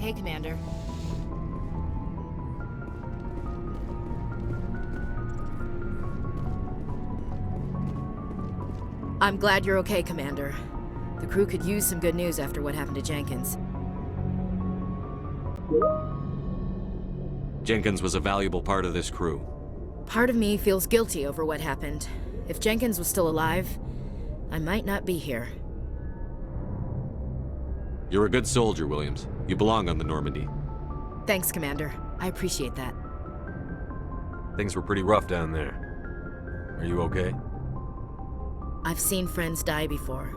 okay, Commander. I'm glad you're okay, Commander. The crew could use some good news after what happened to Jenkins. Jenkins was a valuable part of this crew. Part of me feels guilty over what happened. If Jenkins was still alive, I might not be here. You're a good soldier, Williams. You belong on the Normandy. Thanks, Commander. I appreciate that. Things were pretty rough down there. Are you okay? I've seen friends die before.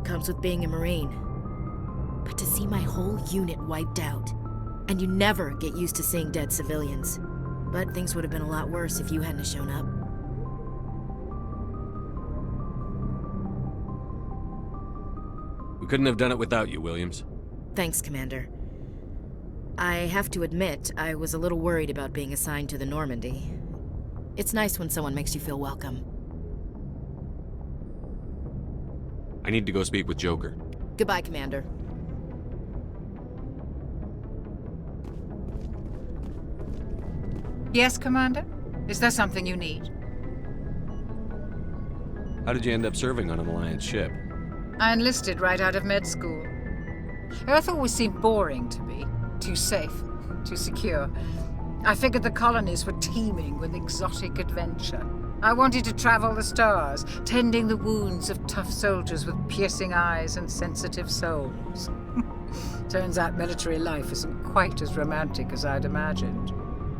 Comes with being a Marine. But to see my whole unit wiped out, and you never get used to seeing dead civilians. But things would have been a lot worse if you hadn't shown up. We couldn't have done it without you, Williams. Thanks, Commander. I have to admit, I was a little worried about being assigned to the Normandy. It's nice when someone makes you feel welcome. I need to go speak with Joker. Goodbye, Commander. Yes, Commander? Is there something you need? How did you end up serving on an Alliance ship? I enlisted right out of med school. Earth always seemed boring to me. Too safe, too secure. I figured the colonies were teeming with exotic adventure. I wanted to travel the stars, tending the wounds of tough soldiers with piercing eyes and sensitive souls. Turns out military life isn't quite as romantic as I'd imagined.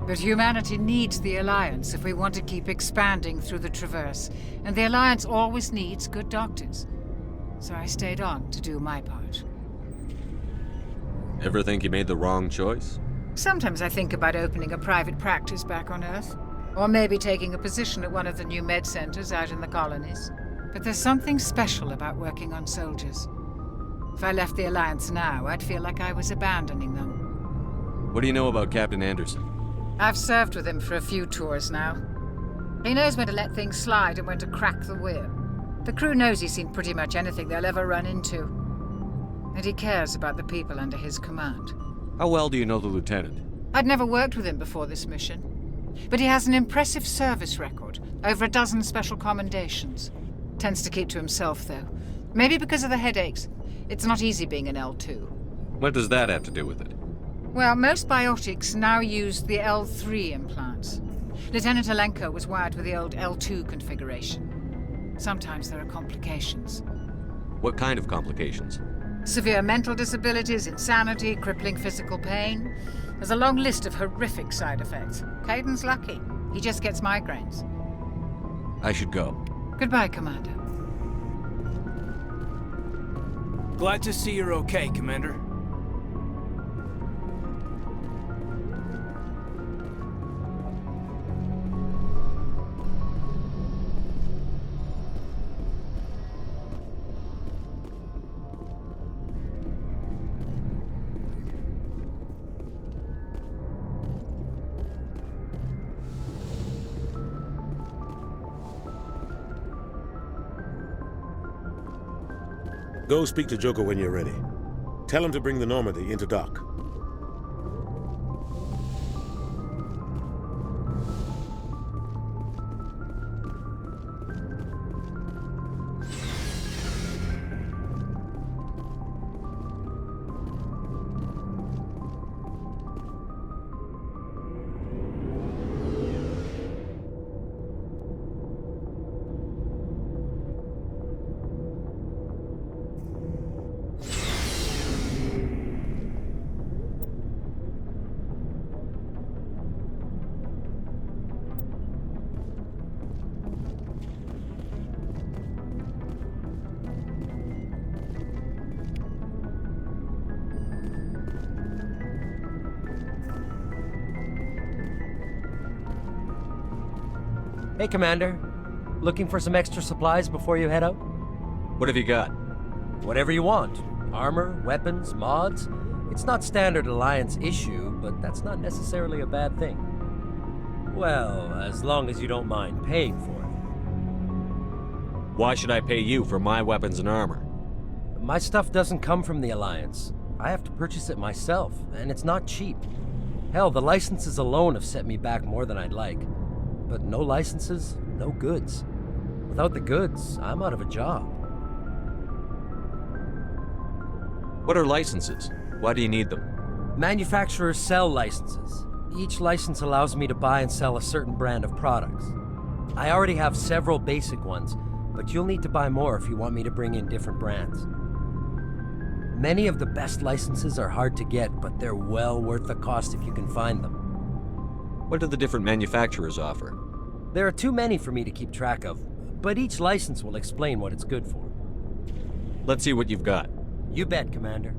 But humanity needs the Alliance if we want to keep expanding through the Traverse, and the Alliance always needs good doctors. So I stayed on to do my part. Ever think you made the wrong choice? Sometimes I think about opening a private practice back on Earth. Or maybe taking a position at one of the new med centers out in the colonies. But there's something special about working on soldiers. If I left the Alliance now, I'd feel like I was abandoning them. What do you know about Captain Anderson? I've served with him for a few tours now. He knows when to let things slide and when to crack the whip. The crew knows he's seen pretty much anything they'll ever run into. And he cares about the people under his command. How well do you know the lieutenant? I'd never worked with him before this mission. But he has an impressive service record, over a dozen special commendations. Tends to keep to himself, though. Maybe because of the headaches. It's not easy being an L2. What does that have to do with it? Well, most biotics now use the L3 implants. Lieutenant Alenko was wired with the old L2 configuration. Sometimes there are complications. What kind of complications? Severe mental disabilities, insanity, crippling physical pain. There's a long list of horrific side effects. Caden's lucky. He just gets migraines. I should go. Goodbye, Commander. Glad to see you're okay, Commander. Go speak to Joker when you're ready. Tell him to bring the Normandy into dock. Hey, Commander. Looking for some extra supplies before you head out? What have you got? Whatever you want. Armor, weapons, mods. It's not standard Alliance issue, but that's not necessarily a bad thing. Well, as long as you don't mind paying for it. Why should I pay you for my weapons and armor? My stuff doesn't come from the Alliance. I have to purchase it myself, and it's not cheap. Hell, the licenses alone have set me back more than I'd like. But no licenses, no goods. Without the goods, I'm out of a job. What are licenses? Why do you need them? Manufacturers sell licenses. Each license allows me to buy and sell a certain brand of products. I already have several basic ones, but you'll need to buy more if you want me to bring in different brands. Many of the best licenses are hard to get, but they're well worth the cost if you can find them. What do the different manufacturers offer? There are too many for me to keep track of, but each license will explain what it's good for. Let's see what you've got. You bet, Commander.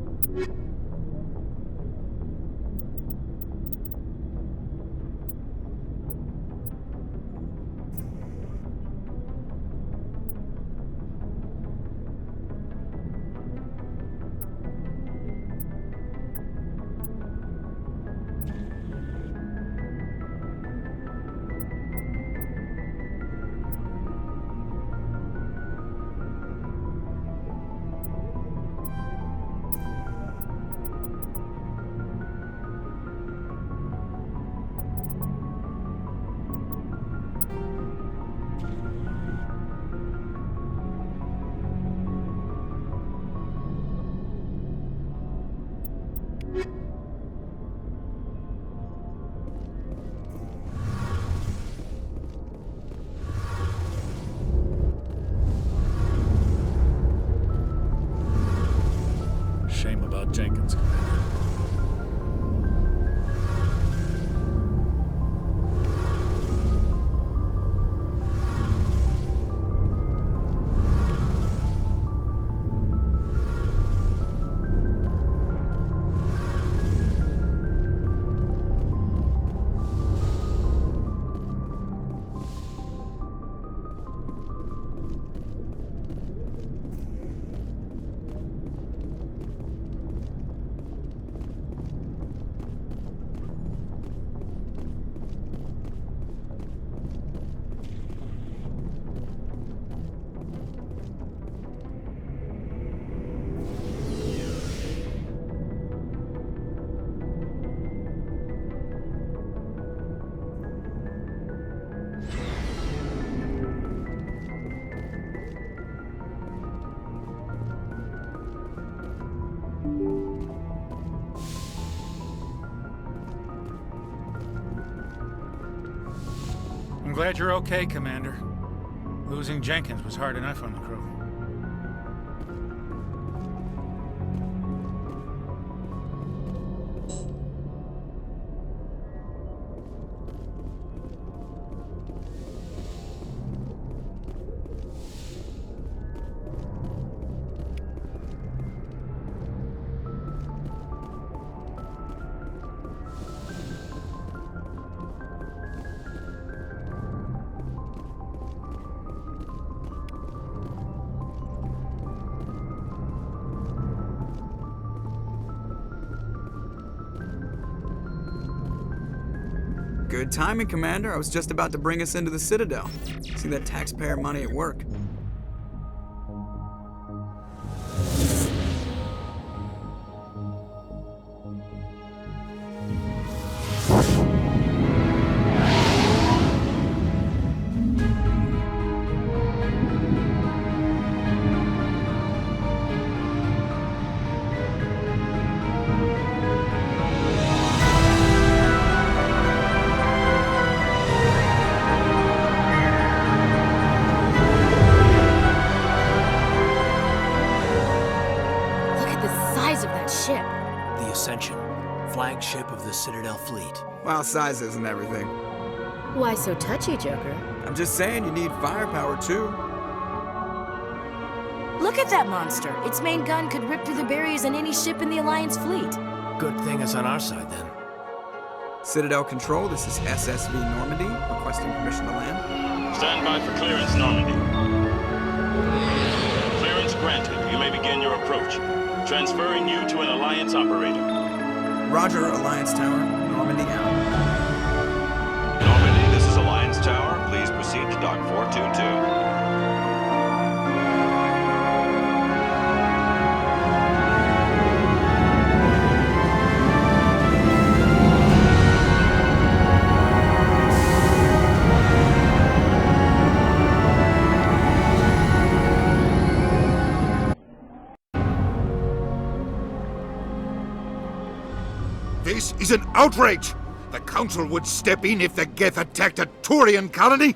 Shame about Jenkins, Commander. I'm glad you're okay, Commander. Losing Jenkins was hard enough on the crew. Good timing, Commander. I was just about to bring us into the Citadel. See that taxpayer money at work. Flagship of the Citadel fleet. Well, size isn't everything. Why so touchy, Joker? I'm just saying you need firepower, too. Look at that monster. Its main gun could rip through the barriers in any ship in the Alliance fleet. Good thing it's on our side, then. Citadel Control, this is SSV Normandy, requesting permission to land. Stand by for clearance, Normandy. Clearance granted. You may begin your approach. Transferring you to an Alliance operator. Roger, Alliance Tower. Normandy out. Normandy, this is Alliance Tower. Please proceed to Dock 422. This is an outrage! The Council would step in if the Geth attacked a Turian colony?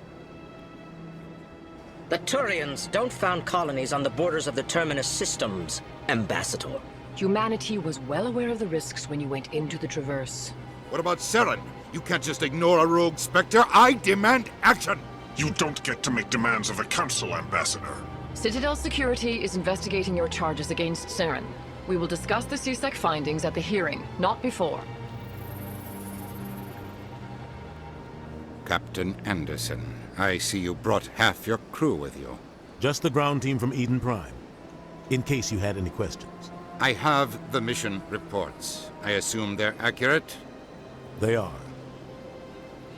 The Turians don't found colonies on the borders of the Terminus systems, Ambassador. Humanity was well aware of the risks when you went into the Traverse. What about Saren? You can't just ignore a rogue Spectre. I demand action! You don't get to make demands of the Council, Ambassador. Citadel Security is investigating your charges against Saren. We will discuss the CSEC findings at the hearing, not before. Captain Anderson, I see you brought half your crew with you. Just the ground team from Eden Prime, in case you had any questions. I have the mission reports. I assume they're accurate? They are.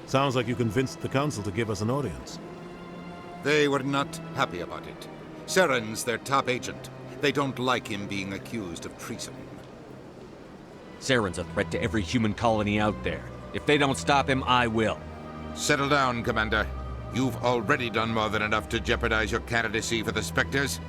Sounds like you convinced the Council to give us an audience. They were not happy about it. Saren's their top agent. They don't like him being accused of treason. Saren's a threat to every human colony out there. If they don't stop him, I will. Settle down, Commander. You've already done more than enough to jeopardize your candidacy for the Spectres.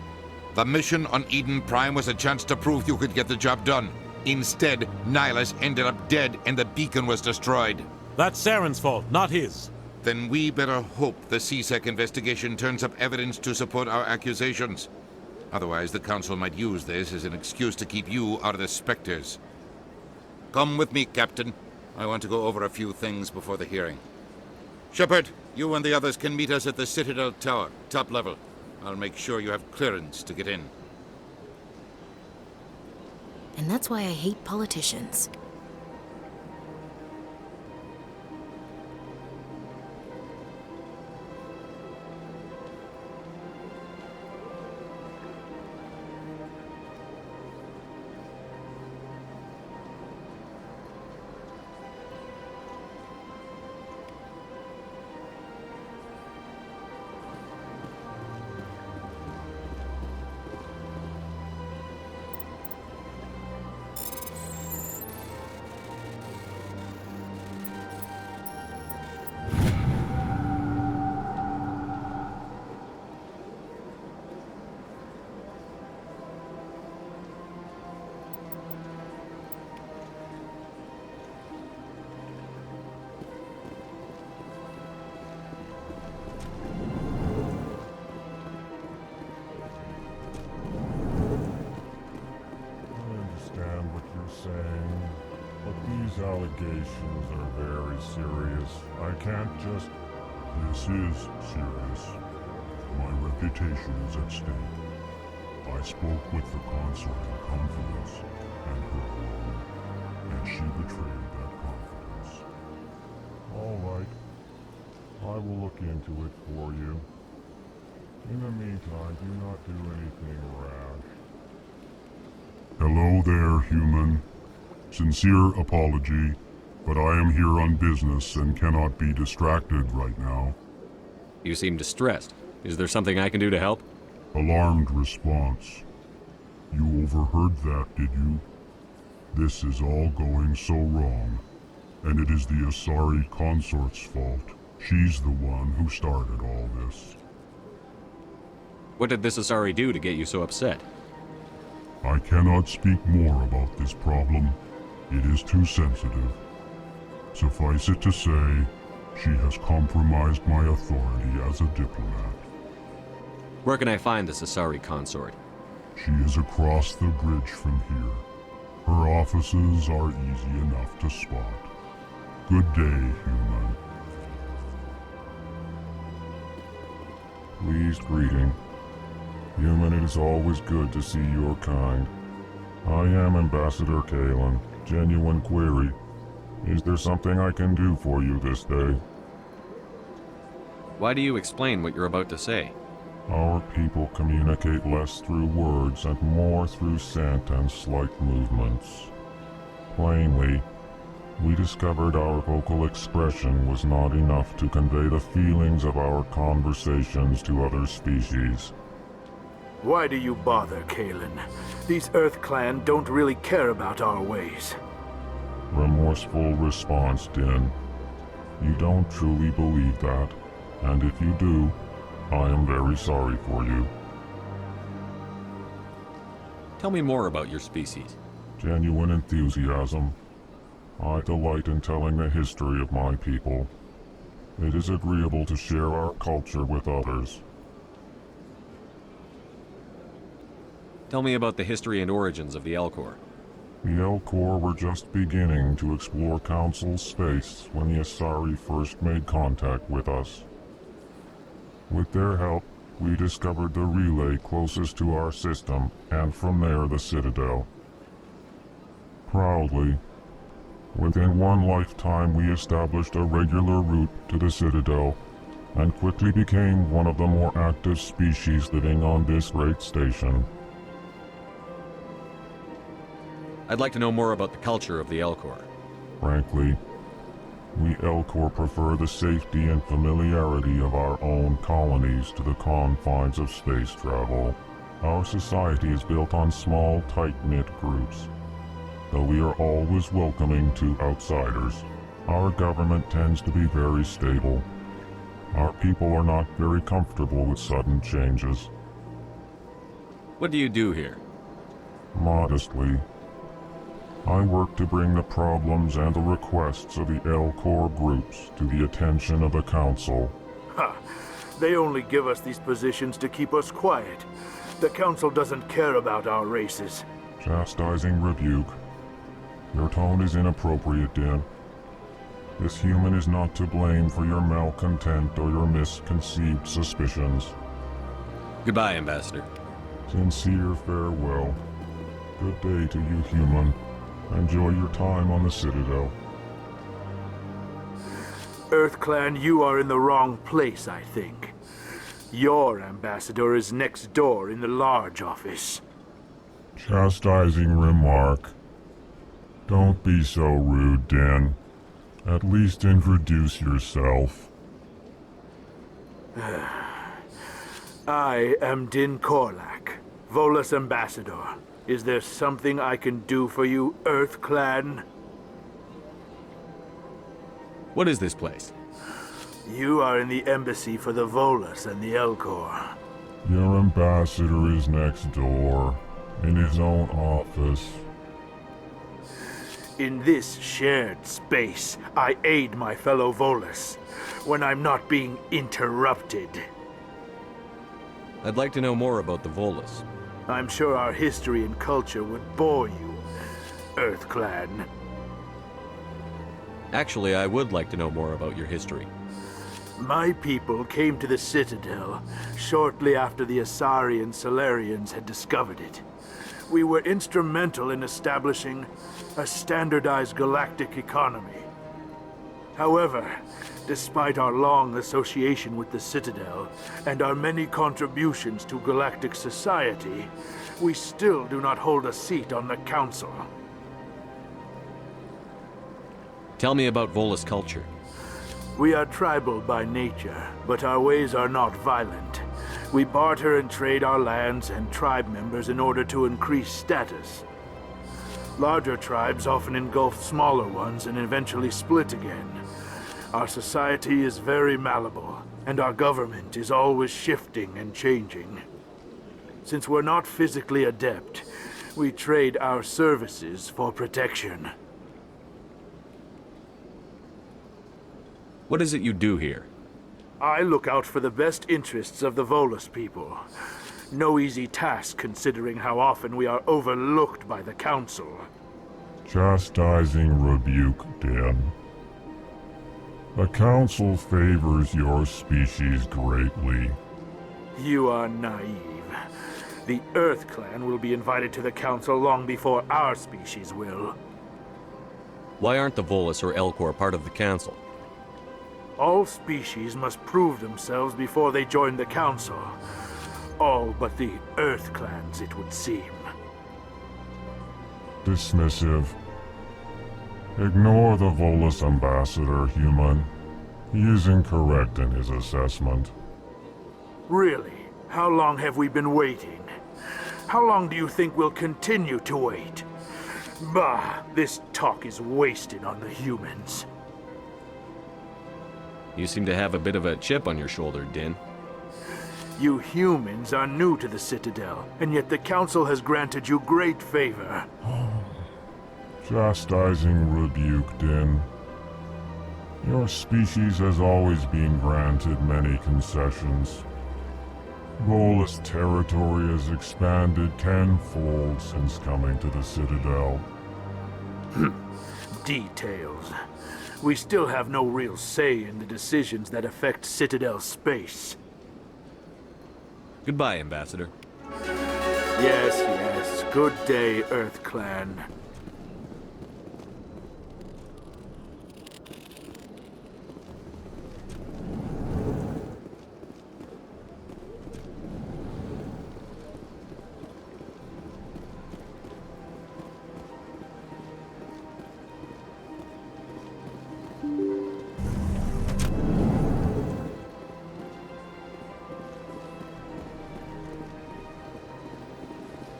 The mission on Eden Prime was a chance to prove you could get the job done. Instead, Nihilus ended up dead and the beacon was destroyed. That's Saren's fault, not his. Then we better hope the CSEC investigation turns up evidence to support our accusations. Otherwise, the Council might use this as an excuse to keep you out of the Spectres. Come with me, Captain. I want to go over a few things before the hearing. Shepard, you and the others can meet us at the Citadel Tower, top level. I'll make sure you have clearance to get in. And that's why I hate politicians. saying, but these allegations are very serious. I can't just... This is serious. My reputation is at stake. I spoke with the consort in confidence, and her alone, and she betrayed that confidence. All right. I will look into it for you. In the meantime, do not do anything rash. Hello there, human. Sincere apology, but I am here on business and cannot be distracted right now. You seem distressed. Is there something I can do to help? Alarmed response. You overheard that, did you? This is all going so wrong, and it is the Asari consort's fault. She's the one who started all this. What did this Asari do to get you so upset? I cannot speak more about this problem. It is too sensitive. Suffice it to say, she has compromised my authority as a diplomat. Where can I find this Asari consort? She is across the bridge from here. Her offices are easy enough to spot. Good day, human. Pleased greeting. Human, it is always good to see your kind. I am Ambassador Kalen. Genuine query. Is there something I can do for you this day? Why do you explain what you're about to say? Our people communicate less through words and more through scent and slight movements. Plainly, we discovered our vocal expression was not enough to convey the feelings of our conversations to other species. Why do you bother, Kalen? These Earth Clan don't really care about our ways. Remorseful response, Din. You don't truly believe that, and if you do, I am very sorry for you. Tell me more about your species. Genuine enthusiasm. I delight in telling the history of my people. It is agreeable to share our culture with others. Tell me about the history and origins of the Alcor. The Alcor were just beginning to explore Council space when the Asari first made contact with us. With their help, we discovered the relay closest to our system, and from there the Citadel. Proudly, within one lifetime we established a regular route to the Citadel, and quickly became one of the more active species living on this great station. I'd like to know more about the culture of the Alcor. Frankly, we Alcor prefer the safety and familiarity of our own colonies to the confines of space travel. Our society is built on small, tight-knit groups. Though we are always welcoming to outsiders, our government tends to be very stable. Our people are not very comfortable with sudden changes. What do you do here? Modestly, I work to bring the problems and the requests of the Alcor groups to the attention of the Council. Ha! They only give us these positions to keep us quiet. The Council doesn't care about our races. Chastising rebuke. Your tone is inappropriate, Din. This human is not to blame for your malcontent or your misconceived suspicions. Goodbye, Ambassador. Sincere farewell. Good day to you, human. Enjoy your time on the Citadel. EarthClan, you are in the wrong place, I think. Your ambassador is next door in the large office. Chastising remark. Don't be so rude, Din. At least introduce yourself. I am Din Korlak, Volus ambassador. Is there something I can do for you, EarthClan? What is this place? You are in the embassy for the Volus and the Alcor. Your ambassador is next door, in his own office. In this shared space, I aid my fellow Volus when I'm not being interrupted. I'd like to know more about the Volus. I'm sure our history and culture would bore you, EarthClan. Actually, I would like to know more about your history. My people came to the Citadel shortly after the Asari and Solarians had discovered it. We were instrumental in establishing a standardized galactic economy. However, despite our long association with the Citadel and our many contributions to galactic society, we still do not hold a seat on the Council. Tell me about Volus culture. We are tribal by nature, but our ways are not violent. We barter and trade our lands and tribe members in order to increase status. Larger tribes often engulf smaller ones and eventually split again. Our society is very malleable, and our government is always shifting and changing. Since we're not physically adept, we trade our services for protection. What is it you do here? I look out for the best interests of the Volus people. No easy task considering how often we are overlooked by the Council. Chastising rebuke, Din. The Council favors your species greatly. You are naive. The EarthClan will be invited to the Council long before our species will. Why aren't the Volus or Alcor part of the Council? All species must prove themselves before they join the Council. All but the EarthClans, it would seem. Dismissive. Ignore the Volus ambassador, human. He is incorrect in his assessment. Really? How long have we been waiting? How long do you think we'll continue to wait? Bah, this talk is wasted on the humans. You seem to have a bit of a chip on your shoulder, Din. You humans are new to the Citadel, and yet the Council has granted you great favor. Chastising rebuke, Din. Your species has always been granted many concessions. Volus territory has expanded tenfold since coming to the Citadel. Details. We still have no real say in the decisions that affect Citadel space. Goodbye, Ambassador. Yes, yes. Good day, Earth Clan.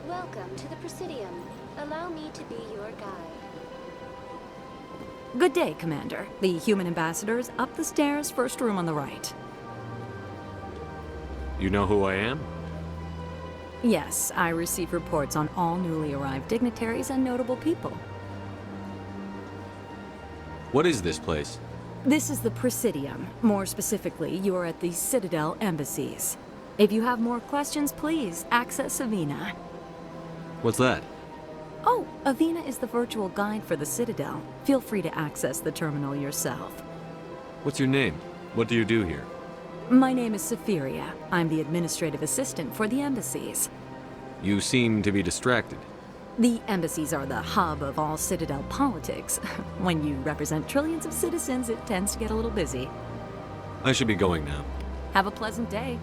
Welcome to the Presidium. Allow me to be your guide. Good day, Commander. The human ambassador is up the stairs, first room on the right. You know who I am? Yes, I receive reports on all newly arrived dignitaries and notable people. What is this place? This is the Presidium. More specifically, you are at the Citadel Embassies. If you have more questions, please access Avina. What's that? Oh, Avina is the virtual guide for the Citadel. Feel free to access the terminal yourself. What's your name? What do you do here? My name is Safiria. I'm the administrative assistant for the embassies. You seem to be distracted. The embassies are the hub of all Citadel politics. When you represent trillions of citizens, it tends to get a little busy. I should be going now. Have a pleasant day.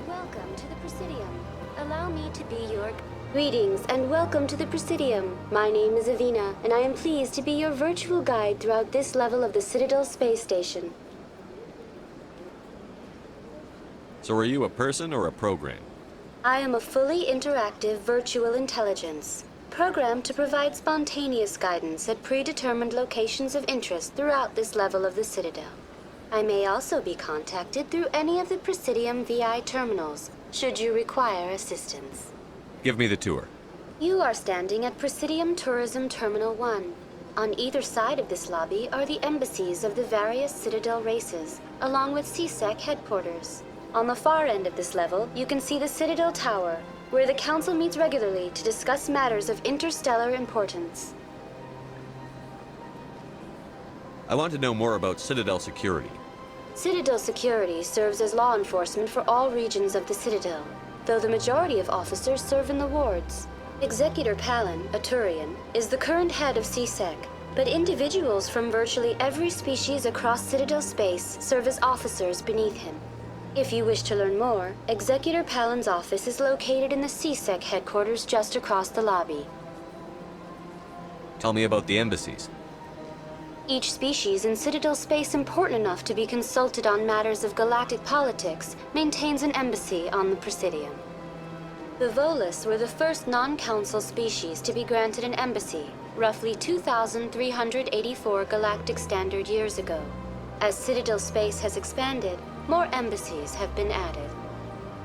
Welcome to the Presidium. Allow me to be your... Greetings and welcome to the Presidium. My name is Avina, and I am pleased to be your virtual guide throughout this level of the Citadel space station. So are you a person or a program? I am a fully interactive virtual intelligence, programmed to provide spontaneous guidance at predetermined locations of interest throughout this level of the Citadel. I may also be contacted through any of the Presidium VI terminals, should you require assistance. Give me the tour. You are standing at Presidium Tourism Terminal 1. On either side of this lobby are the embassies of the various Citadel races, along with CSEC headquarters. On the far end of this level, you can see the Citadel Tower, where the Council meets regularly to discuss matters of interstellar importance. I want to know more about Citadel Security. Citadel Security serves as law enforcement for all regions of the Citadel, though the majority of officers serve in the wards. Executor Palin, a Turian, is the current head of CSEC, but individuals from virtually every species across Citadel space serve as officers beneath him. If you wish to learn more, Executor Palin's office is located in the CSEC headquarters just across the lobby. Tell me about the embassies. Each species in Citadel space important enough to be consulted on matters of galactic politics maintains an embassy on the Presidium. The Volus were the first non-council species to be granted an embassy, roughly 2,384 galactic standard years ago. As Citadel space has expanded, more embassies have been added.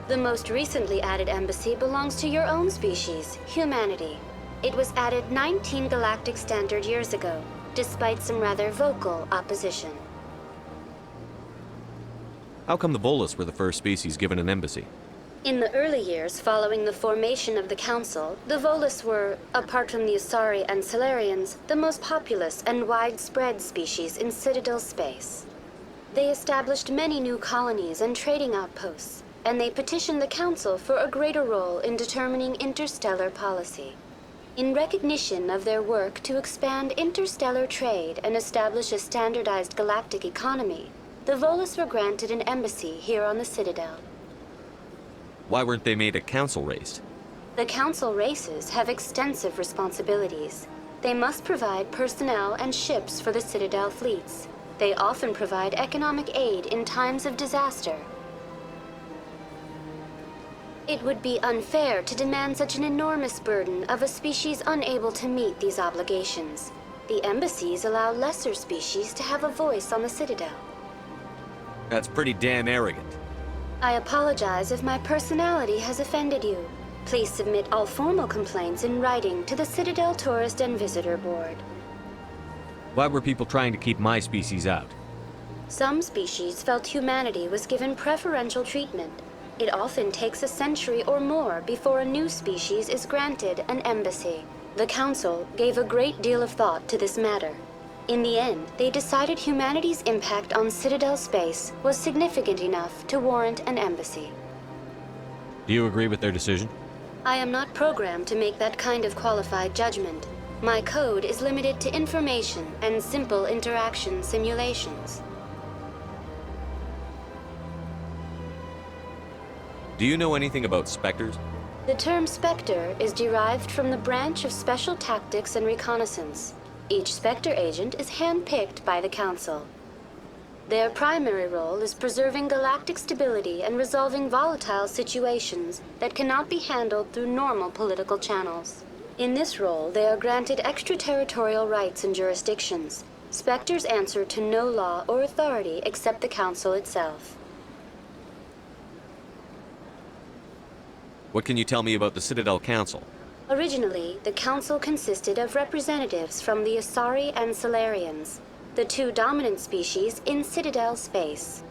The most recently added embassy belongs to your own species, humanity. It was added 19 galactic standard years ago, despite some rather vocal opposition. How come the Volus were the first species given an embassy? In the early years following the formation of the Council, the Volus were, apart from the Asari and Solarians, the most populous and widespread species in Citadel space. They established many new colonies and trading outposts, and they petitioned the Council for a greater role in determining interstellar policy. In recognition of their work to expand interstellar trade and establish a standardized galactic economy, the Volus were granted an embassy here on the Citadel. Why weren't they made a council race? The Council races have extensive responsibilities. They must provide personnel and ships for the Citadel fleets. They often provide economic aid in times of disaster. It would be unfair to demand such an enormous burden of a species unable to meet these obligations. The embassies allow lesser species to have a voice on the Citadel. That's pretty damn arrogant. I apologize if my personality has offended you. Please submit all formal complaints in writing to the Citadel Tourist and Visitor Board. Why were people trying to keep my species out? Some species felt humanity was given preferential treatment. It often takes a century or more before a new species is granted an embassy. The Council gave a great deal of thought to this matter. In the end, they decided humanity's impact on Citadel space was significant enough to warrant an embassy. Do you agree with their decision? I am not programmed to make that kind of qualified judgment. My code is limited to information and simple interaction simulations. Do you know anything about specters? The term Spectre is derived from the branch of Special Tactics and Reconnaissance. Each Spectre agent is handpicked by the Council. Their primary role is preserving galactic stability and resolving volatile situations that cannot be handled through normal political channels. In this role, they are granted extraterritorial rights and jurisdictions. Spectres answer to no law or authority except the Council itself. What can you tell me about the Citadel Council? Originally, the Council consisted of representatives from the Asari and Solarians, the two dominant species in Citadel space.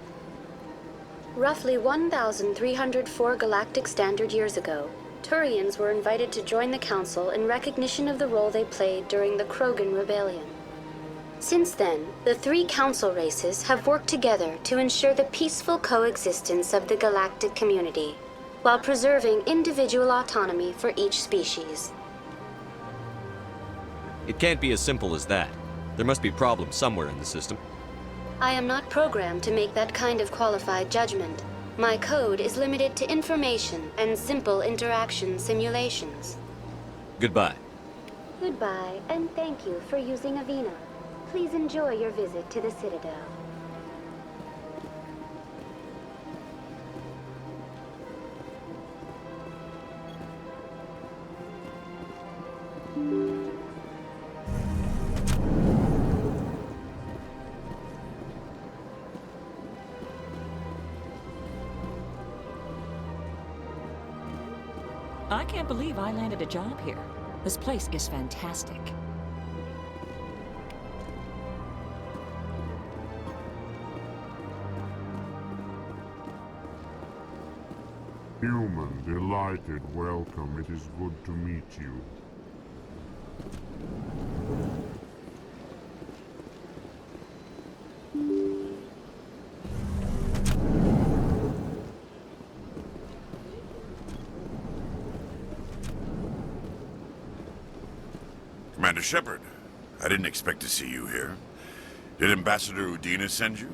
Roughly 1,304 galactic standard years ago, Turians were invited to join the Council in recognition of the role they played during the Krogan Rebellion. Since then, the three Council races have worked together to ensure the peaceful coexistence of the galactic community, while preserving individual autonomy for each species. It can't be as simple as that. There must be problems somewhere in the system. I am not programmed to make that kind of qualified judgment. My code is limited to information and simple interaction simulations. Goodbye. Goodbye, and thank you for using Avina. Please enjoy your visit to the Citadel. I can't believe I landed a job here. This place is fantastic. Human, delighted, welcome. It is good to meet you. Commander Shepard, I didn't expect to see you here. Did Ambassador Udina send you?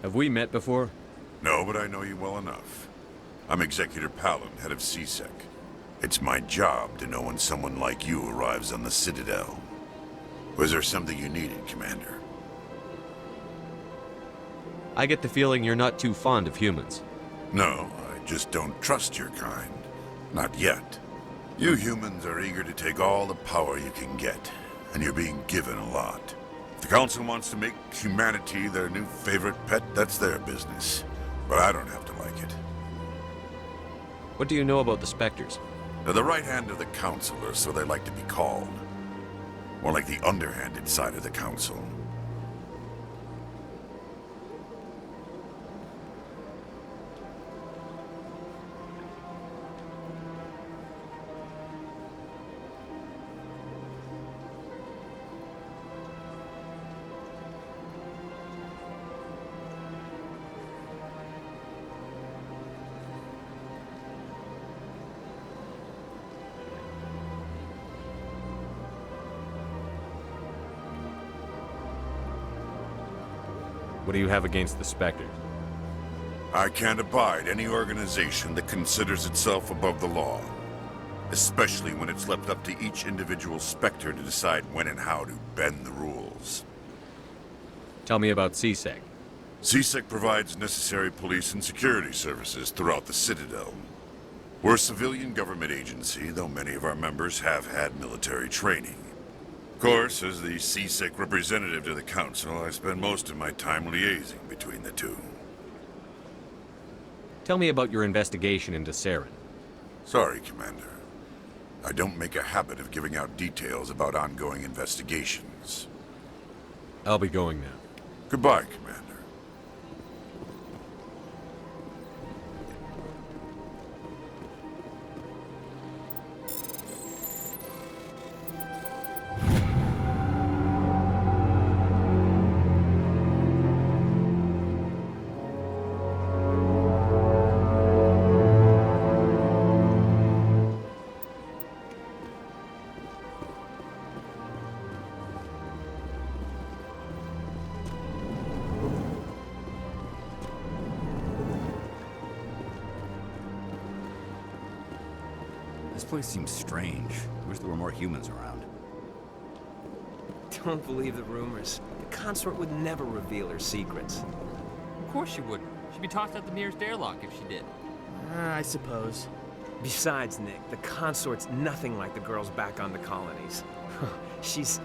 Have we met before? No, but I know you well enough. I'm Executor Palin, head of CSEC. It's my job to know when someone like you arrives on the Citadel. Was there something you needed, Commander? I get the feeling you're not too fond of humans. No, I just don't trust your kind. Not yet. You humans are eager to take all the power you can get, and you're being given a lot. If the Council wants to make humanity their new favorite pet, that's their business. But I don't have to like it. What do you know about the Spectres? They're the right hand of the Council, or so they like to be called. More like the underhanded side of the Council. What do you have against the Spectres? I can't abide any organization that considers itself above the law. Especially when it's left up to each individual Spectre to decide when and how to bend the rules. Tell me about CSEC. CSEC provides necessary police and security services throughout the Citadel. We're a civilian government agency, though many of our members have had military training. Of course, as the CSEC representative to the Council, I spend most of my time liaising between the two. Tell me about your investigation into Saren. Sorry, Commander. I don't make a habit of giving out details about ongoing investigations. I'll be going now. Goodbye, Commander. This place seems strange. I wish there were more humans around. Don't believe the rumors. The consort would never reveal her secrets. Of course she wouldn't. She'd be tossed out the nearest airlock if she did. I suppose. Besides, Nick, the consort's nothing like the girls back on the colonies. She's...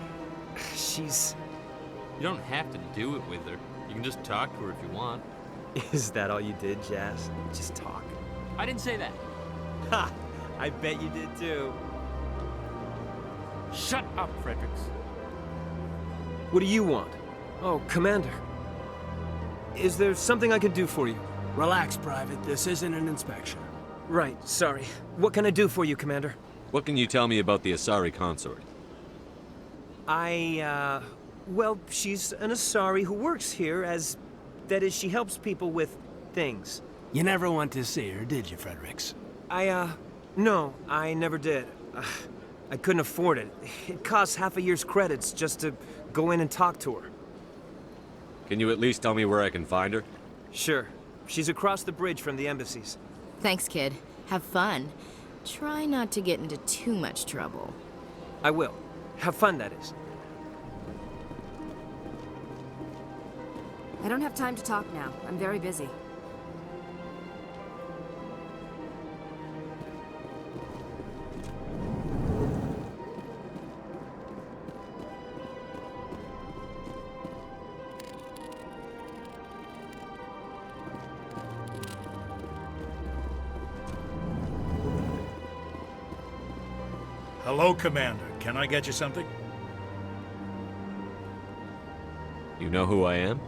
You don't have to do it with her. You can just talk to her if you want. Is that all you did, Jazz? Just talk? I didn't say that. Ha! I bet you did too. Shut up, Fredericks. What do you want? Oh, Commander. Is there something I can do for you? Relax, Private. This isn't an inspection. Right, sorry. What can I do for you, Commander? What can you tell me about the Asari consort? Well, she's an Asari who works here as... That is, she helps people with things. You never went to see her, did you, Fredericks? No, I never did. I couldn't afford it. It costs half a year's credits just to go in and talk to her. Can you at least tell me where I can find her? Sure. She's across the bridge from the embassies. Thanks, kid. Have fun. Try not to get into too much trouble. I will. Have fun, that is. I don't have time to talk now. I'm very busy. Hello, Commander. Can I get you something? You know who I am?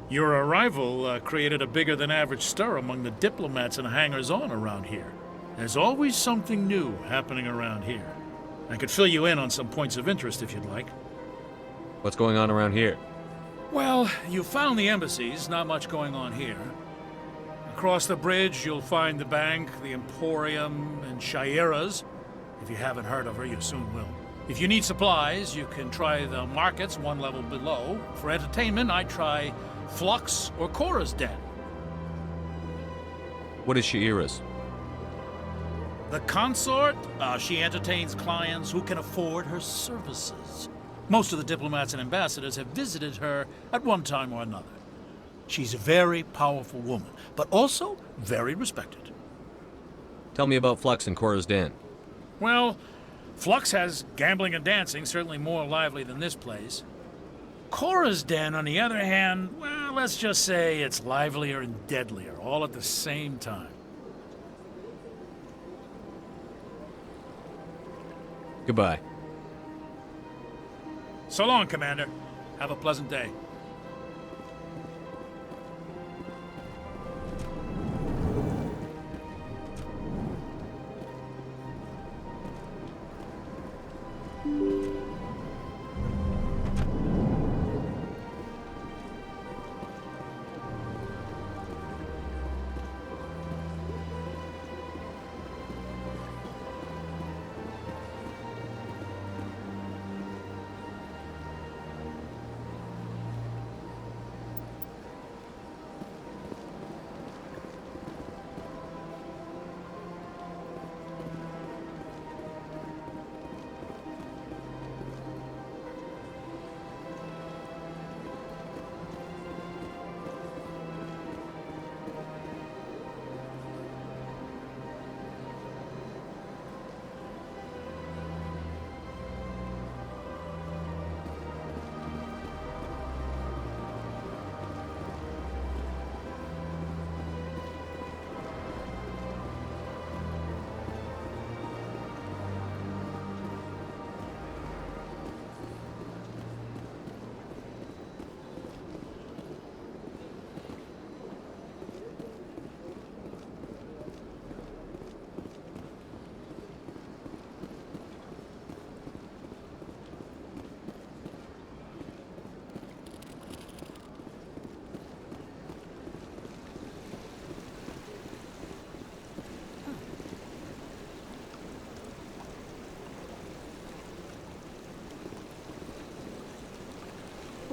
Your arrival created a bigger-than-average stir among the diplomats and hangers-on around here. There's always something new happening around here. I could fill you in on some points of interest if you'd like. What's going on around here? Well, you found the embassies, not much going on here. Across the bridge, you'll find the bank, the Emporium, and Shaira's. If you haven't heard of her, you soon will. If you need supplies, you can try the markets one level below. For entertainment, I'd try Flux or Cora's Den. What is Shaira's? The consort, she entertains clients who can afford her services. Most of the diplomats and ambassadors have visited her at one time or another. She's a very powerful woman, but also very respected. Tell me about Flux and Cora's Den. Well, Flux has gambling and dancing, certainly more lively than this place. Cora's Den, on the other hand, well, let's just say it's livelier and deadlier, all at the same time. Goodbye. So long, Commander. Have a pleasant day.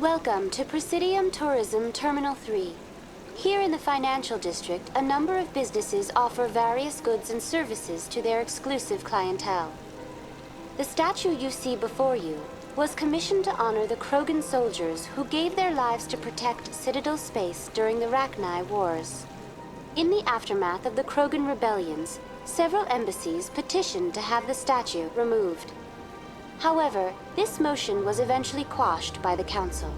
Welcome to Presidium Tourism Terminal 3. Here in the financial district, a number of businesses offer various goods and services to their exclusive clientele. The statue you see before you was commissioned to honor the Krogan soldiers who gave their lives to protect Citadel space during the Rachni Wars. In the aftermath of the Krogan Rebellions, several embassies petitioned to have the statue removed. However, this motion was eventually quashed by the Council.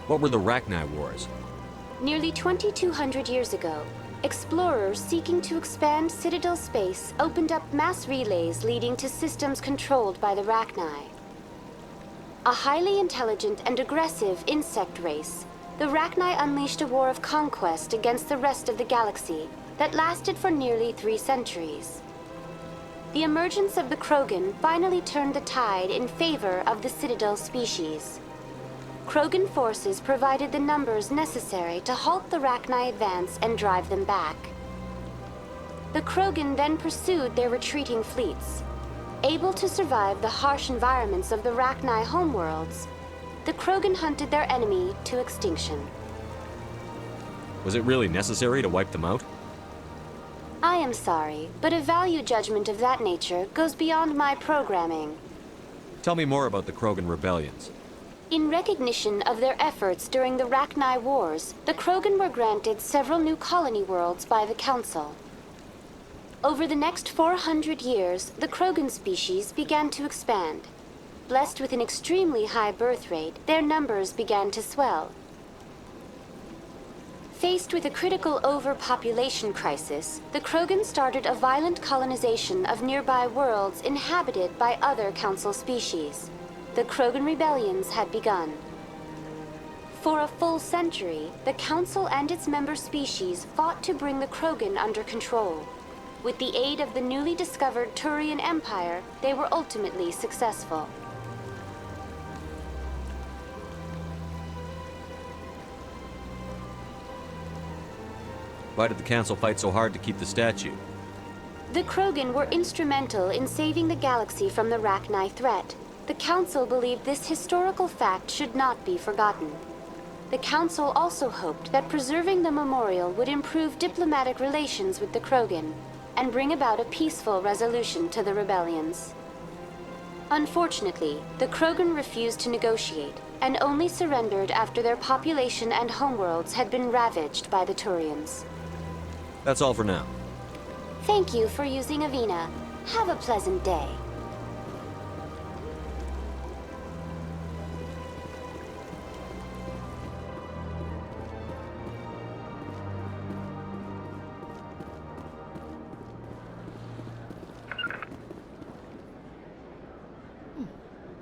What were the Rachni Wars? Nearly 2,200 years ago, explorers seeking to expand Citadel space opened up mass relays leading to systems controlled by the Rachni. A highly intelligent and aggressive insect race, the Rachni unleashed a war of conquest against the rest of the galaxy that lasted for nearly 3 centuries. The emergence of the Krogan finally turned the tide in favor of the Citadel species. Krogan forces provided the numbers necessary to halt the Rachni advance and drive them back. The Krogan then pursued their retreating fleets. Able to survive the harsh environments of the Rachni homeworlds, the Krogan hunted their enemy to extinction. Was it really necessary to wipe them out? I am sorry, but a value judgment of that nature goes beyond my programming. Tell me more about the Krogan Rebellions. In recognition of their efforts during the Rachni Wars, the Krogan were granted several new colony worlds by the Council. Over the next 400 years, the Krogan species began to expand. Blessed with an extremely high birth rate, their numbers began to swell. Faced with a critical overpopulation crisis, the Krogan started a violent colonization of nearby worlds inhabited by other Council species. The Krogan Rebellions had begun. For a full century, the Council and its member species fought to bring the Krogan under control. With the aid of the newly discovered Turian Empire, they were ultimately successful. Why did the Council fight so hard to keep the statue? The Krogan were instrumental in saving the galaxy from the Rachni threat. The Council believed this historical fact should not be forgotten. The Council also hoped that preserving the memorial would improve diplomatic relations with the Krogan and bring about a peaceful resolution to the rebellions. Unfortunately, the Krogan refused to negotiate and only surrendered after their population and homeworlds had been ravaged by the Turians. That's all for now. Thank you for using Avina. Have a pleasant day.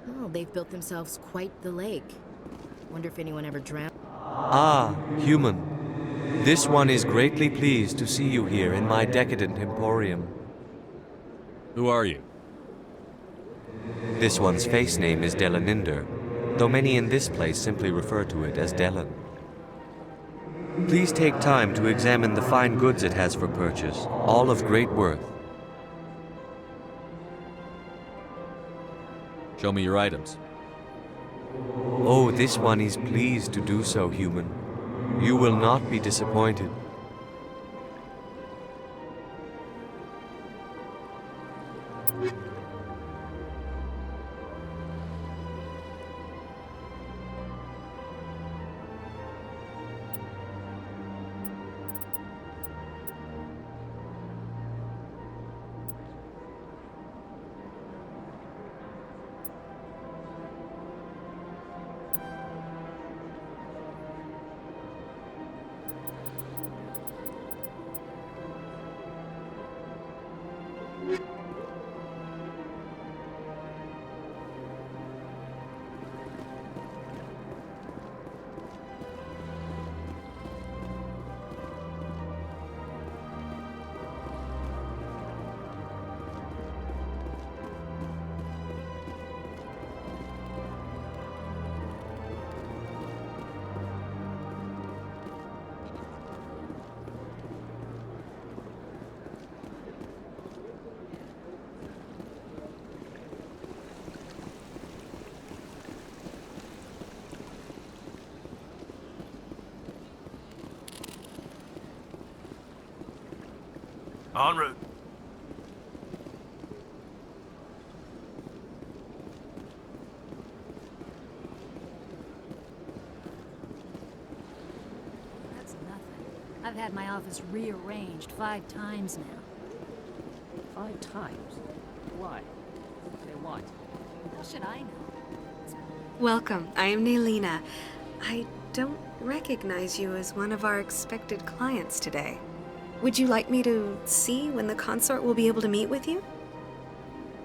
Oh, they've built themselves quite the lake. Wonder if anyone ever drowned. Ah, human. This one is greatly pleased to see you here in my decadent emporium. Who are you? This one's face name is Delaninder, though many in this place simply refer to it as Delan. Please take time to examine the fine goods it has for purchase, all of great worth. Show me your items. Oh, this one is pleased to do so, human. You will not be disappointed. En route. That's nothing. I've had my office rearranged 5 times now. 5 times? Why? They want. How should I know? Welcome. I am Nelina. I don't recognize you as one of our expected clients today. Would you like me to see when the consort will be able to meet with you?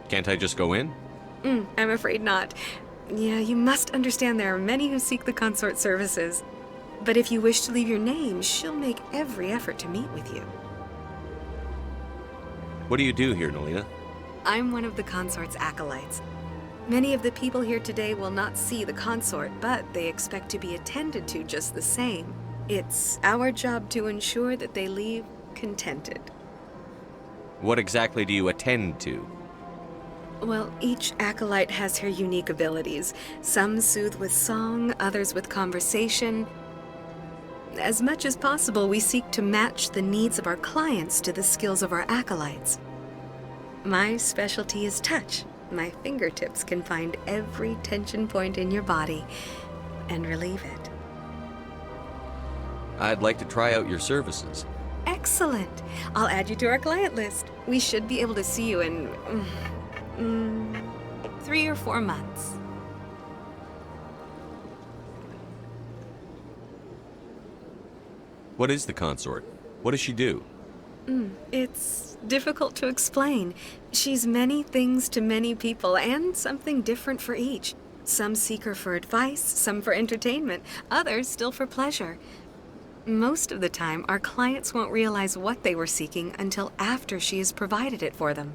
Can't I just go in? I'm afraid not. Yeah, you must understand there are many who seek the consort services. But if you wish to leave your name, she'll make every effort to meet with you. What do you do here, Nelina? I'm one of the consort's acolytes. Many of the people here today will not see the consort, but they expect to be attended to just the same. It's our job to ensure that they leave contented. What exactly do you attend to? Well, each acolyte has her unique abilities. Some soothe with song, others with conversation. As much as possible, we seek to match the needs of our clients to the skills of our acolytes. My specialty is touch. My fingertips can find every tension point in your body and relieve it. I'd like to try out your services. Excellent. I'll add you to our client list. We should be able to see you in 3 or 4 months. What is the consort? What does she do? It's difficult to explain. She's many things to many people, and something different for each. Some seek her for advice, some for entertainment, others still for pleasure. Most of the time, our clients won't realize what they were seeking until after she has provided it for them.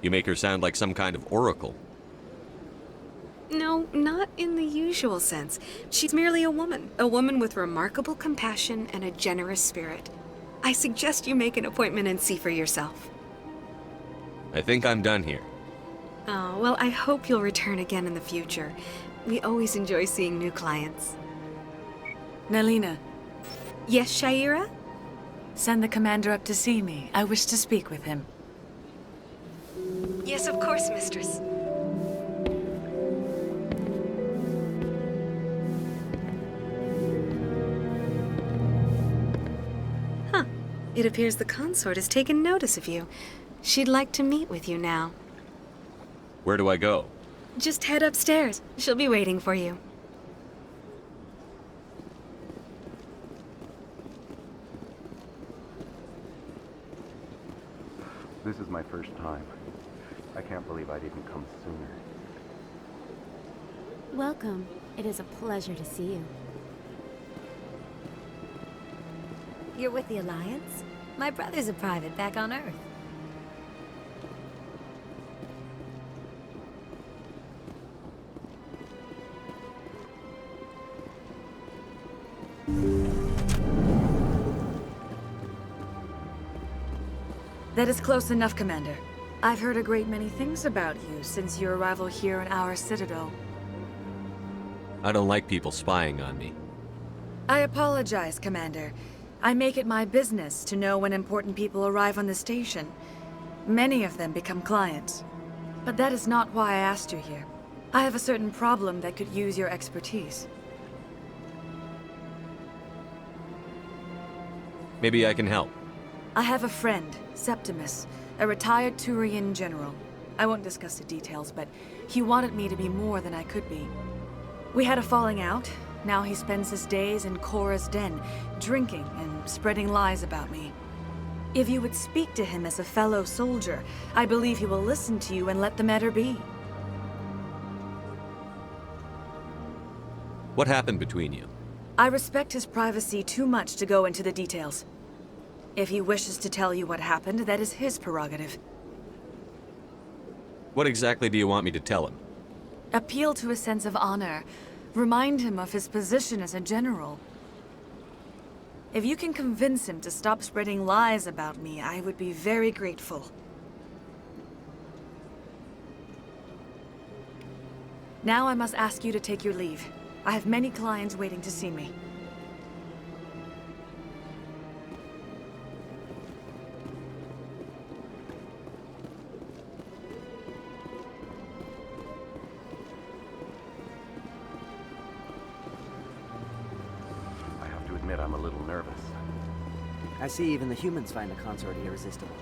You make her sound like some kind of oracle. No, not in the usual sense. She's merely a woman with remarkable compassion and a generous spirit. I suggest you make an appointment and see for yourself. I think I'm done here. Oh, well, I hope you'll return again in the future. We always enjoy seeing new clients. Nelina. Yes, Shaira? Send the commander up to see me. I wish to speak with him. Yes, of course, mistress. It appears the consort has taken notice of you. She'd like to meet with you now. Where do I go? Just head upstairs. She'll be waiting for you. This is my first time. I can't believe I didn't come sooner. Welcome. It is a pleasure to see you. You're with the Alliance? My brother's a private back on Earth. That is close enough, Commander. I've heard a great many things about you since your arrival here in our Citadel. I don't like people spying on me. I apologize, Commander. I make it my business to know when important people arrive on the station. Many of them become clients. But that is not why I asked you here. I have a certain problem that could use your expertise. Maybe I can help. I have a friend, Septimus, a retired Turian general. I won't discuss the details, but he wanted me to be more than I could be. We had a falling out. Now he spends his days in Cora's den, drinking and spreading lies about me. If you would speak to him as a fellow soldier, I believe he will listen to you and let the matter be. What happened between you? I respect his privacy too much to go into the details. If he wishes to tell you what happened, that is his prerogative. What exactly do you want me to tell him? Appeal to his sense of honor. Remind him of his position as a general. If you can convince him to stop spreading lies about me, I would be very grateful. Now I must ask you to take your leave. I have many clients waiting to see me. little nervous. I see even the humans find the consort irresistible.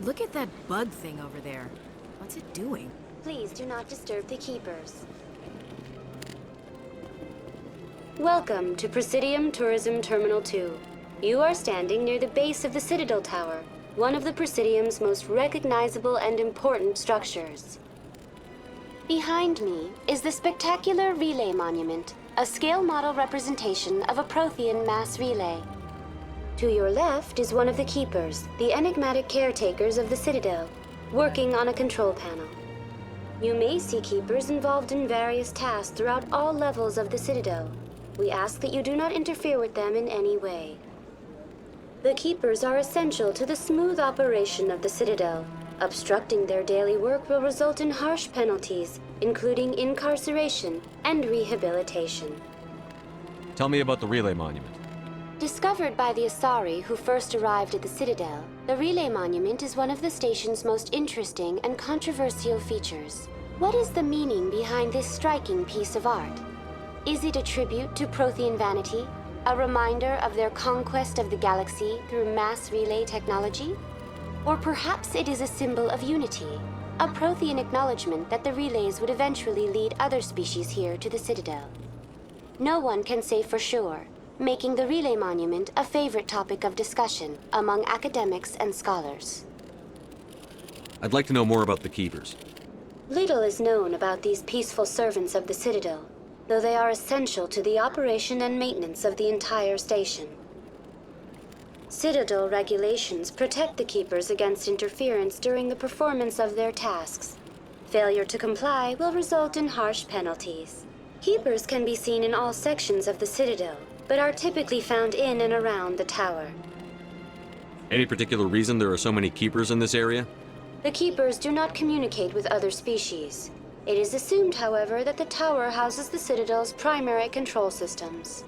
Look at that bug thing over there. What's it doing? Please do not disturb the keepers. Welcome to Presidium Tourism Terminal 2. You are standing near the base of the Citadel Tower, one of the Presidium's most recognizable and important structures. Behind me is the spectacular Relay Monument, a scale model representation of a Prothean mass relay. To your left is one of the Keepers, the enigmatic caretakers of the Citadel, working on a control panel. You may see Keepers involved in various tasks throughout all levels of the Citadel. We ask that you do not interfere with them in any way. The Keepers are essential to the smooth operation of the Citadel. Obstructing their daily work will result in harsh penalties, including incarceration and rehabilitation. Tell me about the Relay Monument. Discovered by the Asari who first arrived at the Citadel, the Relay Monument is one of the station's most interesting and controversial features. What is the meaning behind this striking piece of art? Is it a tribute to Prothean vanity? A reminder of their conquest of the galaxy through mass relay technology? Or perhaps it is a symbol of unity, a Prothean acknowledgement that the relays would eventually lead other species here to the Citadel. No one can say for sure, making the Relay Monument a favorite topic of discussion among academics and scholars. I'd like to know more about the Keepers. Little is known about these peaceful servants of the Citadel, though they are essential to the operation and maintenance of the entire station. Citadel regulations protect the Keepers against interference during the performance of their tasks. Failure to comply will result in harsh penalties. Keepers can be seen in all sections of the Citadel, but are typically found in and around the tower. Any particular reason there are so many keepers in this area? The keepers do not communicate with other species. It is assumed, however, that the tower houses the Citadel's primary control systems.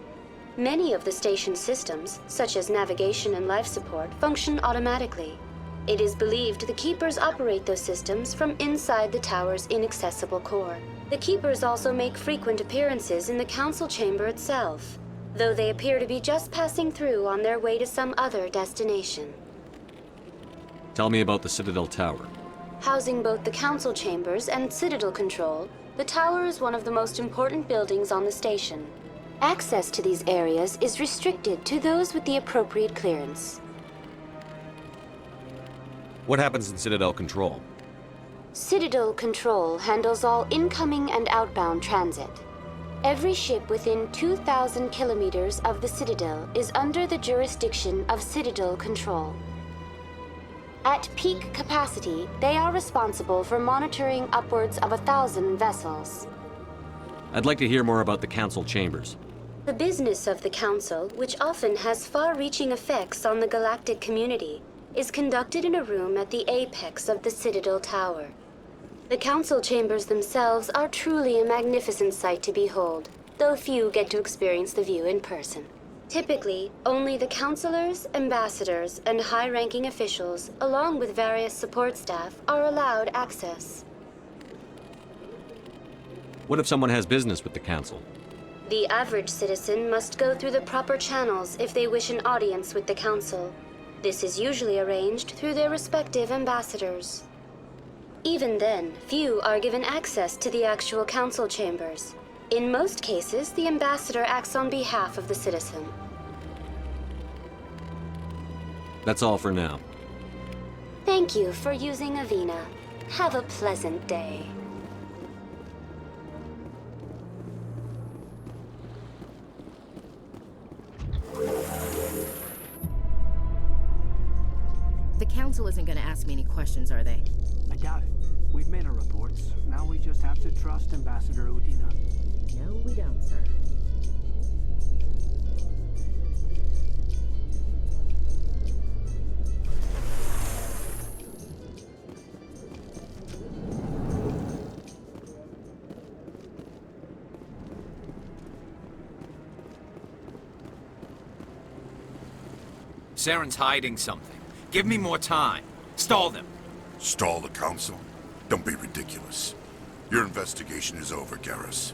Many of the station's systems, such as navigation and life support, function automatically. It is believed the keepers operate those systems from inside the tower's inaccessible core. The keepers also make frequent appearances in the council chamber itself, though they appear to be just passing through on their way to some other destination. Tell me about the Citadel Tower. Housing both the council chambers and Citadel control, the tower is one of the most important buildings on the station. Access to these areas is restricted to those with the appropriate clearance. What happens in Citadel Control? Citadel Control handles all incoming and outbound transit. Every ship within 2,000 kilometers of the Citadel is under the jurisdiction of Citadel Control. At peak capacity, they are responsible for monitoring upwards of 1,000 vessels. I'd like to hear more about the Council chambers. The business of the Council, which often has far-reaching effects on the galactic community, is conducted in a room at the apex of the Citadel Tower. The Council chambers themselves are truly a magnificent sight to behold, though few get to experience the view in person. Typically, only the councilors, ambassadors, and high-ranking officials, along with various support staff, are allowed access. What if someone has business with the Council? The average citizen must go through the proper channels if they wish an audience with the Council. This is usually arranged through their respective ambassadors. Even then, few are given access to the actual council chambers. In most cases, the ambassador acts on behalf of the citizen. That's all for now. Thank you for using Avina. Have a pleasant day. The Council isn't gonna ask me any questions, are they? I doubt it. We've made our reports. Now we just have to trust Ambassador Udina. No, we don't, sir. Saren's hiding something. Give me more time. Stall them. Stall the Council? Don't be ridiculous. Your investigation is over, Garrus.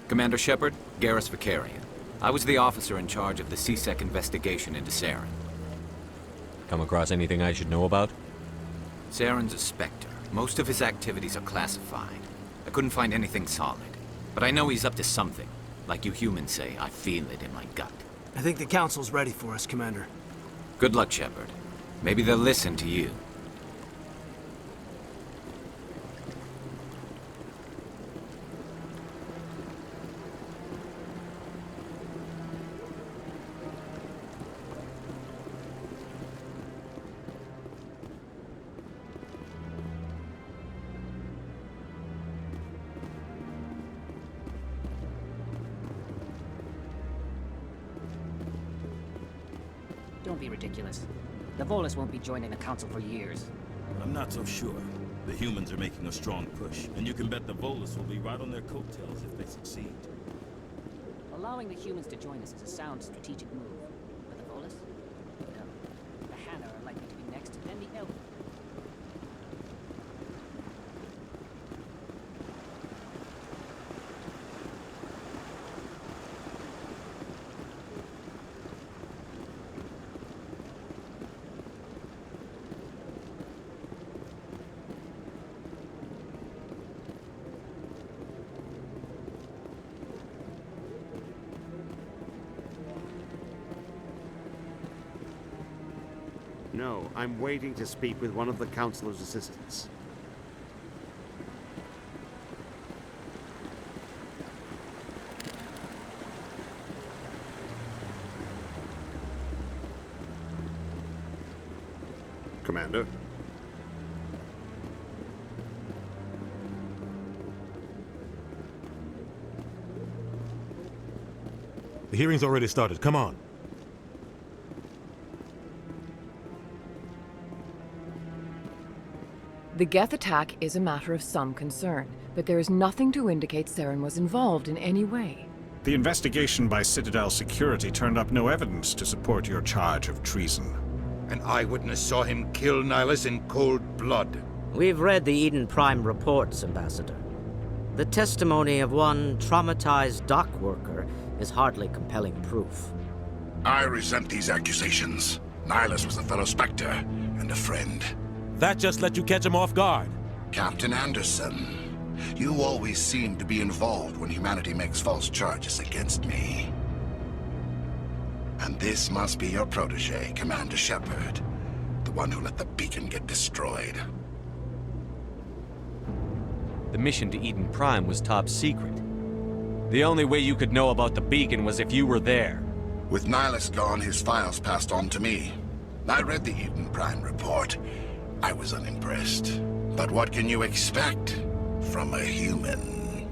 Commander Shepard, Garrus Vicarian. I was the officer in charge of the C-Sec investigation into Saren. Come across anything I should know about? Saren's a Spectre. Most of his activities are classified. I couldn't find anything solid. But I know he's up to something. Like you humans say, I feel it in my gut. I think the Council's ready for us, Commander. Good luck, Shepard. Maybe they'll listen to you. Don't be ridiculous. The Volus won't be joining the Council for years. I'm not so sure. The humans are making a strong push, and you can bet the Volus will be right on their coattails if they succeed. Allowing the humans to join us is a sound strategic move. But the Volus? No. The Hanna are likely to be next, then the Elf. No, I'm waiting to speak with one of the Councilor's assistants. Commander? The hearing's already started. Come on. The Geth attack is a matter of some concern, but there is nothing to indicate Saren was involved in any way. The investigation by Citadel Security turned up no evidence to support your charge of treason. An eyewitness saw him kill Nihilus in cold blood. We've read the Eden Prime reports, Ambassador. The testimony of one traumatized dock worker is hardly compelling proof. I resent these accusations. Nihilus was a fellow Spectre and a friend. That just let you catch him off guard. Captain Anderson, you always seem to be involved when humanity makes false charges against me. And this must be your protege, Commander Shepard, the one who let the beacon get destroyed. The mission to Eden Prime was top secret. The only way you could know about the beacon was if you were there. With Nihilus gone, his files passed on to me. I read the Eden Prime report. I was unimpressed. But what can you expect from a human?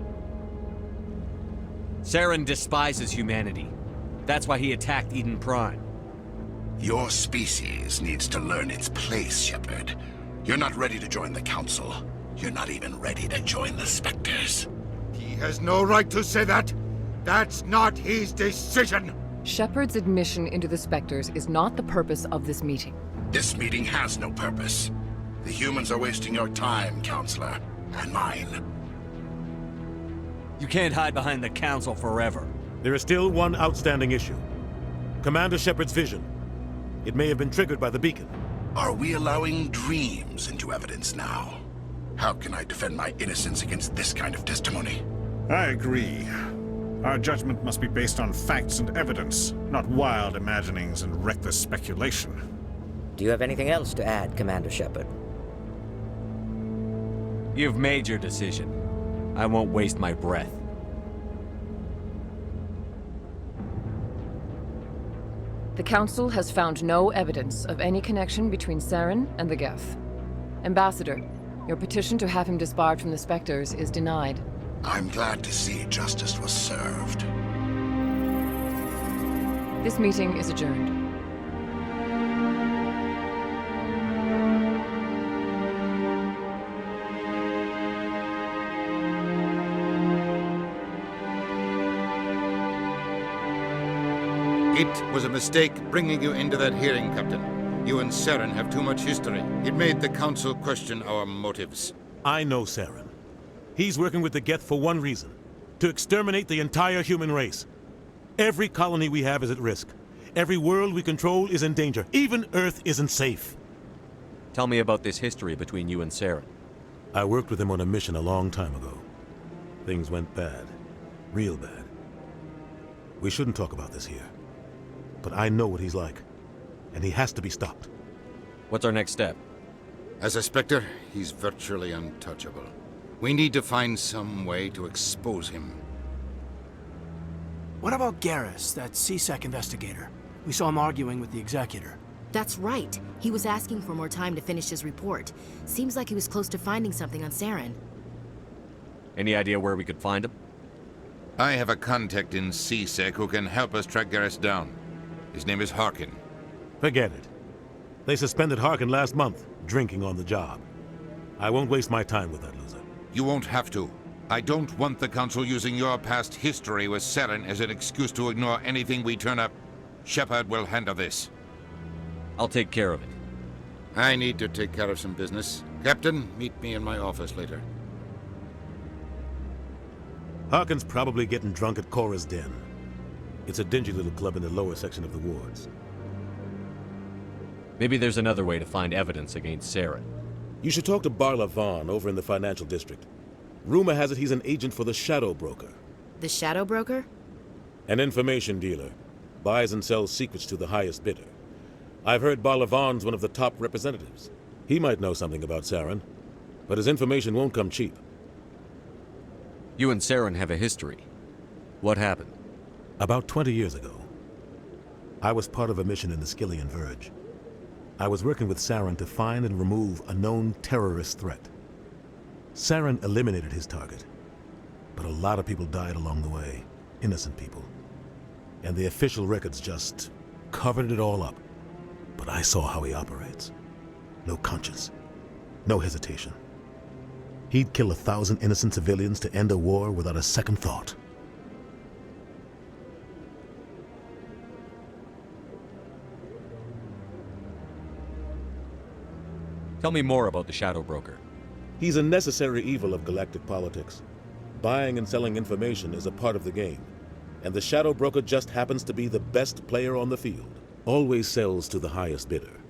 Saren despises humanity. That's why he attacked Eden Prime. Your species needs to learn its place, Shepard. You're not ready to join the Council. You're not even ready to join the Spectres. He has no right to say that. That's not his decision. Shepard's admission into the Spectres is not the purpose of this meeting. This meeting has no purpose. The humans are wasting your time, Counselor, and mine. You can't hide behind the Council forever. There is still one outstanding issue. Commander Shepard's vision. It may have been triggered by the beacon. Are we allowing dreams into evidence now? How can I defend my innocence against this kind of testimony? I agree. Our judgment must be based on facts and evidence, not wild imaginings and reckless speculation. Do you have anything else to add, Commander Shepard? You've made your decision. I won't waste my breath. The Council has found no evidence of any connection between Saren and the Geth. Ambassador, your petition to have him disbarred from the Spectres is denied. I'm glad to see justice was served. This meeting is adjourned. It was a mistake bringing you into that hearing, Captain. You and Saren have too much history. It made the Council question our motives. I know Saren. He's working with the Geth for one reason. To exterminate the entire human race. Every colony we have is at risk. Every world we control is in danger. Even Earth isn't safe. Tell me about this history between you and Saren. I worked with him on a mission a long time ago. Things went bad. Real bad. We shouldn't talk about this here. But I know what he's like. And he has to be stopped. What's our next step? As a Spectre, he's virtually untouchable. We need to find some way to expose him. What about Garrus, that C-Sec investigator? We saw him arguing with the Executor. That's right. He was asking for more time to finish his report. Seems like he was close to finding something on Saren. Any idea where we could find him? I have a contact in C-Sec who can help us track Garrus down. His name is Harkin. Forget it. They suspended Harkin last month, drinking on the job. I won't waste my time with that loser. You won't have to. I don't want the Council using your past history with Saren as an excuse to ignore anything we turn up. Shepard will handle this. I'll take care of it. I need to take care of some business. Captain, meet me in my office later. Harkin's probably getting drunk at Cora's Den. It's a dingy little club in the lower section of the wards. Maybe there's another way to find evidence against Saren. You should talk to Barla Vaughn over in the financial district. Rumor has it he's an agent for the Shadow Broker. The Shadow Broker? An information dealer. Buys and sells secrets to the highest bidder. I've heard Barla Vaughn's one of the top representatives. He might know something about Saren, but his information won't come cheap. You and Saren have a history. What happened? About 20 years ago, I was part of a mission in the Skillian Verge. I was working with Saren to find and remove a known terrorist threat. Saren eliminated his target, but a lot of people died along the way. Innocent people. and the official records just covered it all up. But I saw how he operates. No conscience, no hesitation. He'd kill 1,000 innocent civilians to end a war without a second thought. Tell me more about the Shadow Broker. He's a necessary evil of galactic politics. Buying and selling information is a part of the game, and the Shadow Broker just happens to be the best player on the field. Always sells to the highest bidder.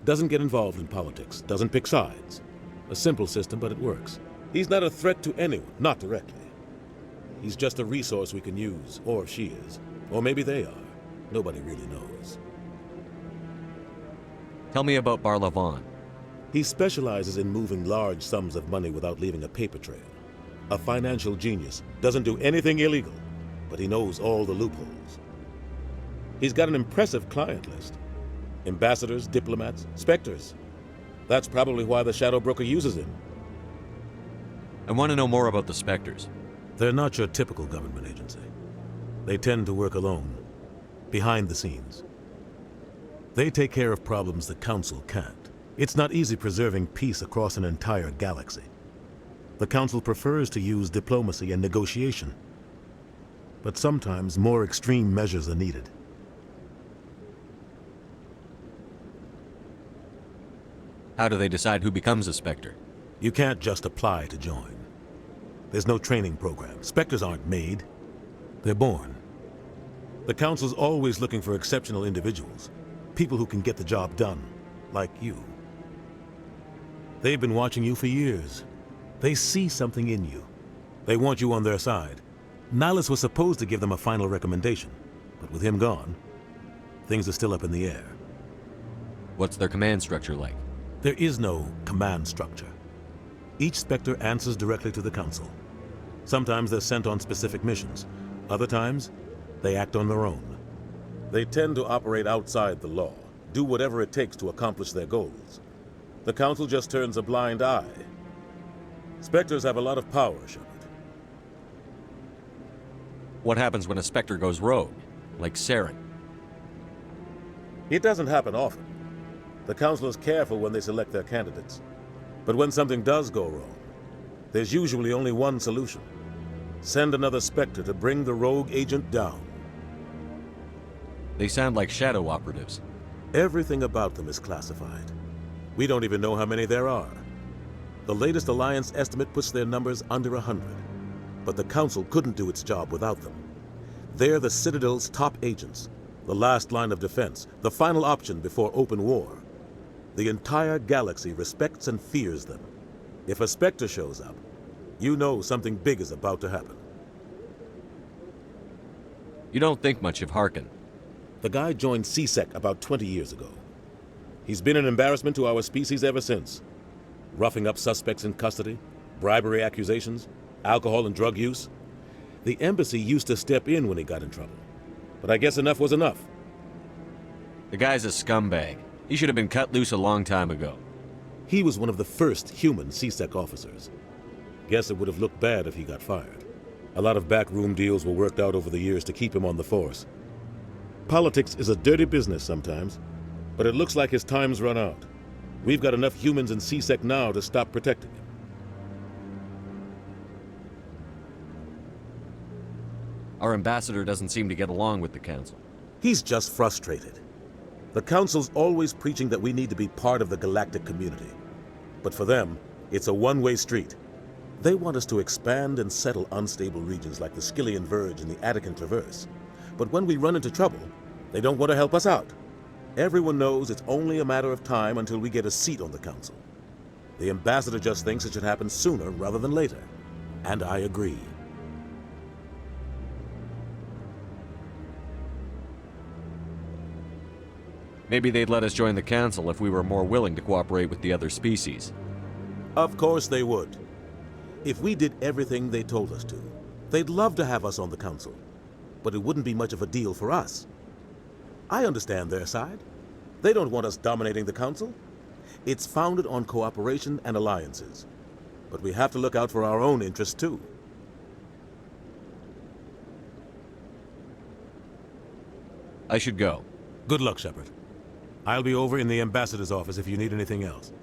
Doesn't get involved in politics, doesn't pick sides. A simple system, but it works. He's not a threat to anyone, not directly. He's just a resource we can use, or she is. Or maybe they are. Nobody really knows. Tell me about Barlavon. He specializes in moving large sums of money without leaving a paper trail. A financial genius, doesn't do anything illegal, but he knows all the loopholes. He's got an impressive client list. Ambassadors, diplomats, specters. That's probably why the Shadow Broker uses him. I want to know more about the Spectres. They're not your typical government agency. They tend to work alone, behind the scenes. They take care of problems the Council can't. It's not easy preserving peace across an entire galaxy. The Council prefers to use diplomacy and negotiation. But sometimes more extreme measures are needed. How do they decide who becomes a Spectre? You can't just apply to join. There's no training program. Spectres aren't made. They're born. The Council's always looking for exceptional individuals. People who can get the job done, like you. They've been watching you for years. They see something in you. They want you on their side. Nihilus was supposed to give them a final recommendation, but with him gone, things are still up in the air. What's their command structure like? There is no command structure. Each Spectre answers directly to the Council. Sometimes they're sent on specific missions. Other times, they act on their own. They tend to operate outside the law, do whatever it takes to accomplish their goals. The Council just turns a blind eye. Spectres have a lot of power, Shepard. What happens when a Spectre goes rogue, like Saren? It doesn't happen often. The Council is careful when they select their candidates. But when something does go wrong, there's usually only one solution. Send another Spectre to bring the rogue agent down. They sound like shadow operatives. Everything about them is classified. We don't even know how many there are. The latest Alliance estimate puts their numbers under 100. But the Council couldn't do its job without them. They're the Citadel's top agents, the last line of defense, the final option before open war. The entire galaxy respects and fears them. If a Spectre shows up, you know something big is about to happen. You don't think much of Harkin. The guy joined CSEC about 20 years ago. He's been an embarrassment to our species ever since. Roughing up suspects in custody, bribery accusations, alcohol and drug use. The embassy used to step in when he got in trouble. But I guess enough was enough. The guy's a scumbag. He should have been cut loose a long time ago. He was one of the first human CSEC officers. Guess it would have looked bad if he got fired. A lot of backroom deals were worked out over the years to keep him on the force. Politics is a dirty business sometimes, but it looks like his time's run out. We've got enough humans in CSEC now to stop protecting him. Our ambassador doesn't seem to get along with the Council. He's just frustrated. The Council's always preaching that we need to be part of the galactic community. But for them, it's a one-way street. They want us to expand and settle unstable regions like the Skillian Verge and the Attican Traverse. But when we run into trouble, they don't want to help us out. Everyone knows it's only a matter of time until we get a seat on the Council. The ambassador just thinks it should happen sooner rather than later. And I agree. Maybe they'd let us join the Council if we were more willing to cooperate with the other species. Of course they would. If we did everything they told us to, they'd love to have us on the Council. But it wouldn't be much of a deal for us. I understand their side. They don't want us dominating the Council. It's founded on cooperation and alliances. But we have to look out for our own interests too. I should go. Good luck, Shepard. I'll be over in the ambassador's office if you need anything else.